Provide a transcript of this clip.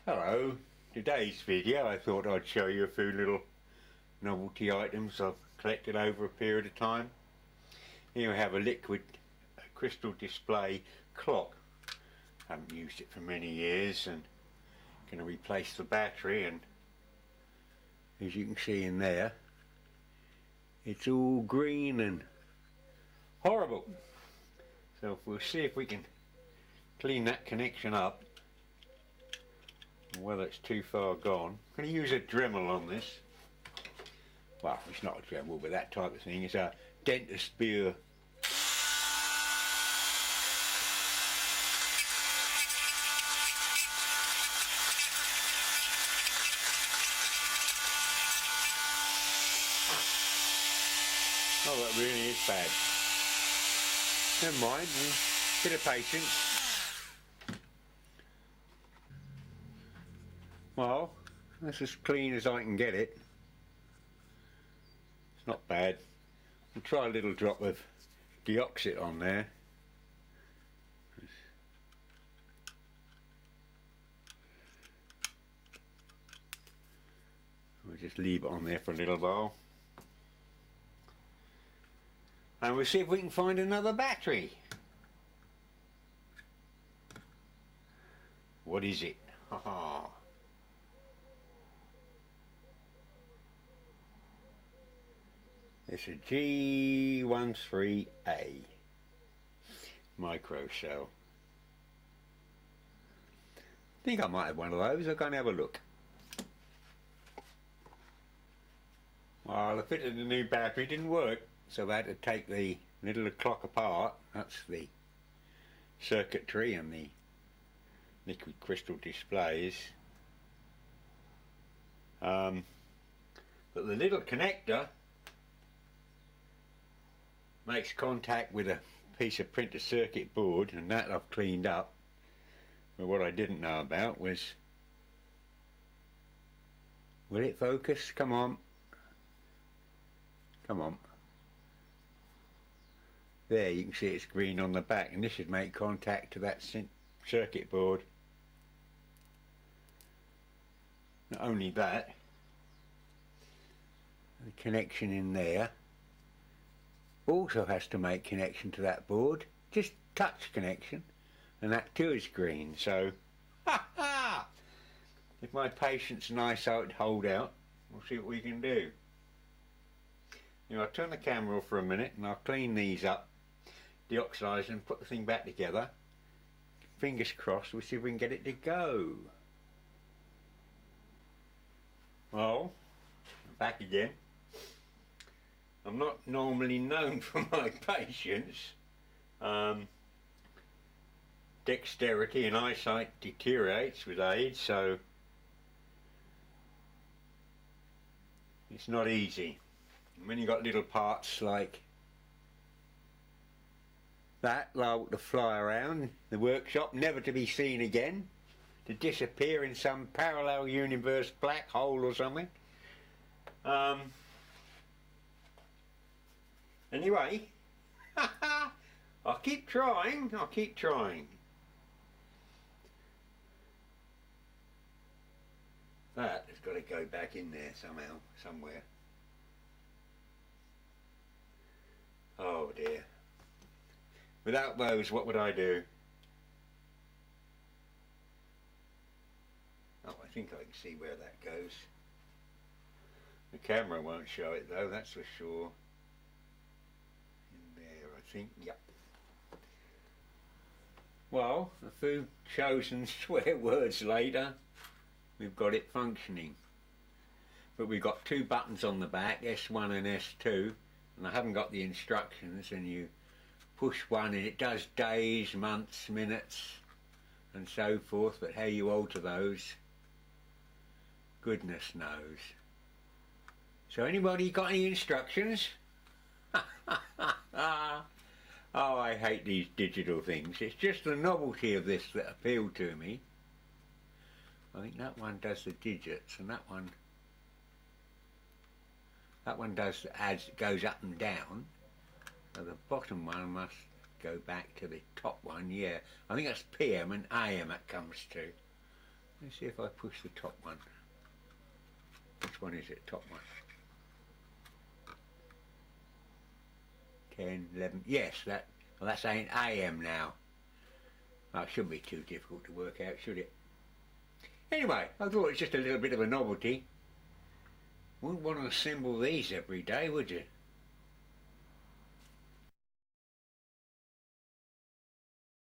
Hello, today's video I thought I'd show you a few little novelty items I've collected over a period of time. Here we have a liquid crystal display clock. Haven't used it for many years and going to replace the battery, and as you can see in there it's all green and horrible. So we'll see if we can clean that connection up, whether it's too far gone. I'm going to use a Dremel on this. Well, it's not a Dremel, but that type of thing. It's a dentist spear. Oh, that really is bad. Never mind, a bit of patience. Well, that's as clean as I can get it. It's not bad. We'll try a little drop of deoxit on there. We'll just leave it on there for a little while. And we'll see if we can find another battery. What is it? Haha. It's a G13A micro cell. I think I might have one of those. I'll go and have a look. Well, the fit of the new battery didn't work, so I had to take the little clock apart. That's the circuitry and the liquid crystal displays. But the little connector makes contact with a piece of printed circuit board, and that I've cleaned up. But what I didn't know about was, will it focus? Come on. Come on. There, you can see it's green on the back, and this should make contact to that circuit board. Not only that, the connection in there also has to make connection to that board, just touch connection, and that too is green. So if my patience and eyesight hold out, we'll see what we can do. Now I'll turn the camera off for a minute and I'll clean these up, deoxidize and put the thing back together. Fingers crossed, we'll see if we can get it to go. Well, I'm back again. I'm not normally known for my patience. Dexterity and eyesight deteriorates with age, so it's not easy. And when you've got little parts like that liable to fly around the workshop, never to be seen again, to disappear in some parallel universe black hole or something. Anyway, I'll keep trying, I'll keep trying. That has got to go back in there somehow, somewhere. Oh dear. Without those, what would I do? Oh, I think I can see where that goes. The camera won't show it though, that's for sure. In there, I think, yep. Well, a few chosen swear words later, we've got it functioning. But we've got two buttons on the back, S1 and S2, and I haven't got the instructions, and you push one and it does days, months, minutes and so forth, but how you alter those, goodness knows. So anybody got any instructions? Oh, I hate these digital things. It's just the novelty of this that appealed to me. I think that one does the digits, and that one does goes up and down. So the bottom one must go back to the top one. Yeah, I think that's PM and AM it comes to. Let's see if I push the top one. Which one is it? Top one. 10, 11. Yes, well, that's saying AM now. Oh, it shouldn't be too difficult to work out, should it? Anyway, I thought it's just a little bit of a novelty. Wouldn't want to assemble these every day, would you?